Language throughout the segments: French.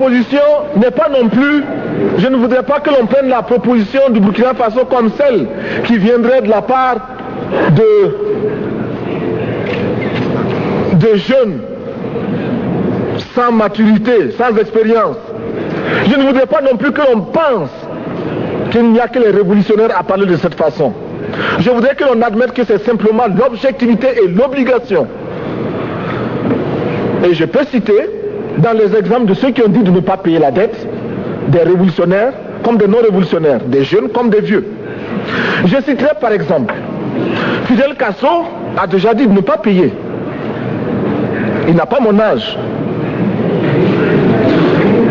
proposition n'est pas non plus, je ne voudrais pas que l'on prenne la proposition du Burkina Faso comme celle qui viendrait de la part de jeunes sans maturité, sans expérience. Je ne voudrais pas non plus que l'on pense qu'il n'y a que les révolutionnaires à parler de cette façon. Je voudrais que l'on admette que c'est simplement l'objectivité et l'obligation. Et je peux citer, dans les exemples de ceux qui ont dit de ne pas payer la dette, des révolutionnaires comme des non-révolutionnaires, des jeunes comme des vieux. Je citerai par exemple, Fidel Castro a déjà dit de ne pas payer. Il n'a pas mon âge,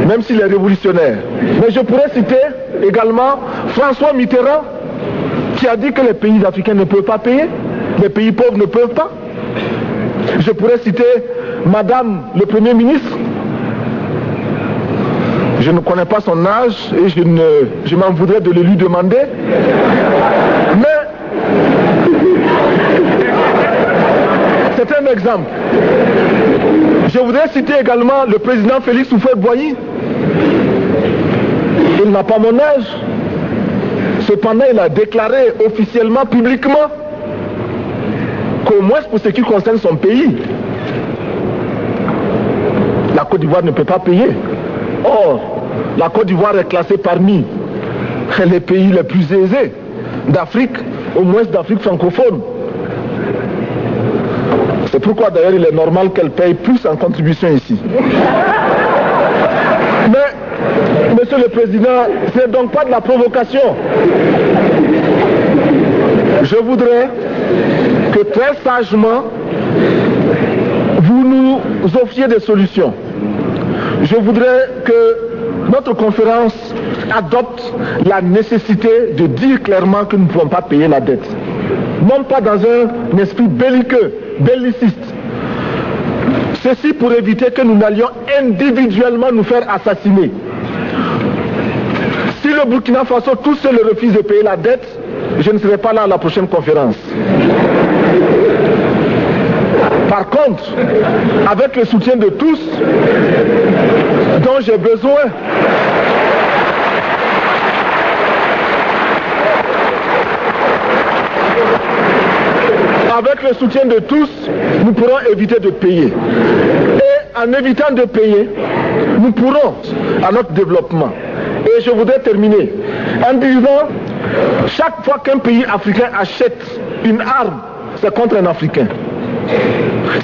même s'il est révolutionnaire. Mais je pourrais citer également François Mitterrand, qui a dit que les pays africains ne peuvent pas payer, les pays pauvres ne peuvent pas. Je pourrais citer Madame le Premier ministre. Je ne connais pas son âge et je m'en voudrais de le lui demander. Mais c'est un exemple. Je voudrais citer également le président Félix Houphouët-Boigny. Il n'a pas mon âge. Cependant, il a déclaré officiellement, publiquement, qu'au moins pour ce qui concerne son pays, la Côte d'Ivoire ne peut pas payer. Or, la Côte d'Ivoire est classée parmi les pays les plus aisés d'Afrique, au moins d'Afrique francophone. C'est pourquoi d'ailleurs il est normal qu'elle paye plus en contribution ici. Mais, Monsieur le Président, ce n'est donc pas de la provocation. Je voudrais que très sagement, vous nous offriez des solutions. Je voudrais que notre conférence adopte la nécessité de dire clairement que nous ne pouvons pas payer la dette. Non pas dans un esprit belliqueux, belliciste. Ceci pour éviter que nous n'allions individuellement nous faire assassiner. Si le Burkina Faso tout seul refuse de payer la dette, je ne serai pas là à la prochaine conférence. Par contre, avec le soutien de tous, dont j'ai besoin, avec le soutien de tous, nous pourrons éviter de payer. Et en évitant de payer, nous pourrons à notre développement. Et je voudrais terminer en disant, chaque fois qu'un pays africain achète une arme, c'est contre un Africain.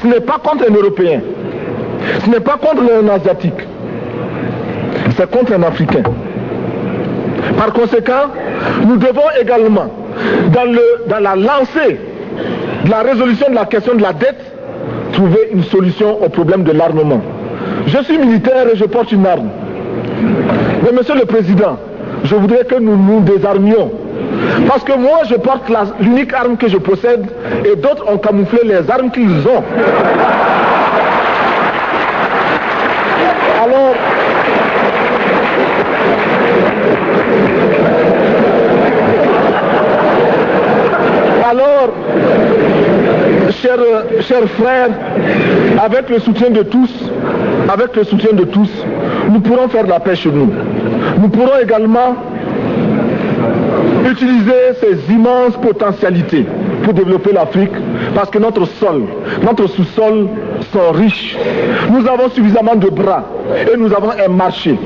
Ce n'est pas contre un Européen. Ce n'est pas contre un Asiatique. C'est contre un Africain. Par conséquent, nous devons également, dans la lancée de la résolution de la question de la dette, trouver une solution au problème de l'armement. Je suis militaire et je porte une arme. Mais Monsieur le Président, je voudrais que nous nous désarmions. Parce que moi, je porte l'unique arme que je possède et d'autres ont camouflé les armes qu'ils ont. Alors, chers frères, avec le soutien de tous, nous pourrons faire la paix chez nous. Nous pourrons également utiliser ces immenses potentialités pour développer l'Afrique, parce que notre sol, notre sous-sol sont riches. Nous avons suffisamment de bras et nous avons un marché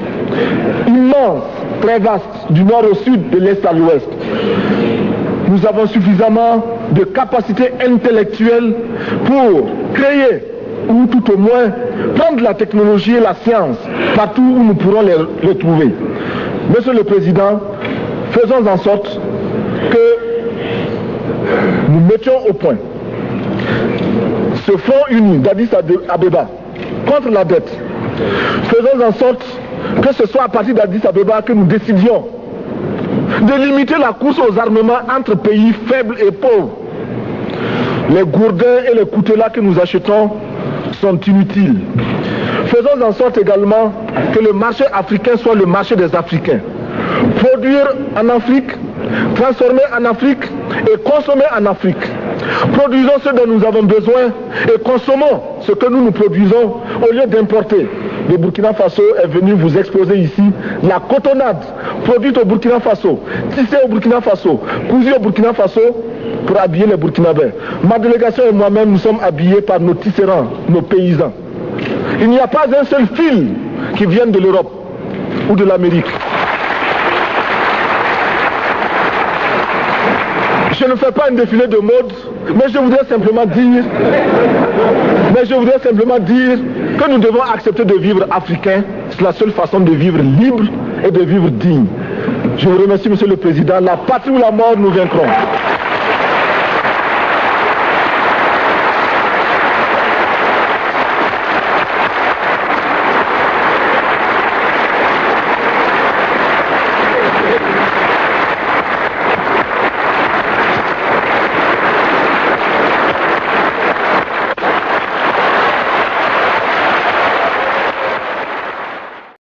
immense, très vaste, du nord au sud, de l'est à l'ouest. Nous avons suffisamment de capacités intellectuelles pour créer, ou tout au moins prendre la technologie et la science partout où nous pourrons les trouver. Monsieur le Président, faisons en sorte que nous mettions au point ce front uni d'Addis Abeba contre la dette. Faisons en sorte que ce soit à partir d'Addis Abeba que nous décidions de limiter la course aux armements entre pays faibles et pauvres. Les gourdins et les coutelas que nous achetons sont inutiles. Faisons en sorte également que le marché africain soit le marché des Africains. Produire en Afrique, transformer en Afrique et consommer en Afrique. Produisons ce dont nous avons besoin et consommons ce que nous produisons au lieu d'importer. de Burkina Faso est venu vous exposer ici la cotonnade produite au Burkina Faso, tissée au Burkina Faso, cousue au Burkina Faso pour habiller les Burkinabés. Ma délégation et moi-même, nous sommes habillés par nos tisserands, nos paysans. Il n'y a pas un seul fil qui vienne de l'Europe ou de l'Amérique. Je ne fais pas un défilé de mode, mais je voudrais simplement dire que nous devons accepter de vivre africain. C'est la seule façon de vivre libre et de vivre digne. Je vous remercie, Monsieur le Président. La patrie ou la mort, nous vaincrons.